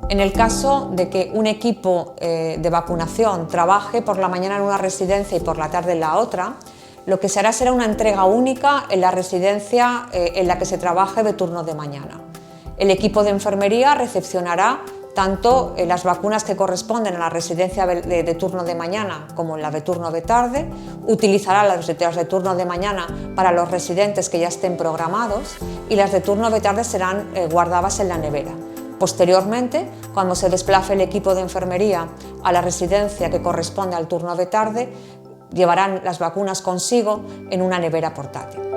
En el caso de que un equipo de vacunación trabaje por la mañana en una residencia y por la tarde en la otra, lo que se hará será una entrega única en la residencia en la que se trabaje de turno de mañana. El equipo de enfermería recepcionará tanto las vacunas que corresponden a la residencia de turno de mañana como en la de turno de tarde, utilizará las de turno de mañana para los residentes que ya estén programados y las de turno de tarde serán guardadas en la nevera. Posteriormente, cuando se desplace el equipo de enfermería a la residencia que corresponde al turno de tarde, llevarán las vacunas consigo en una nevera portátil.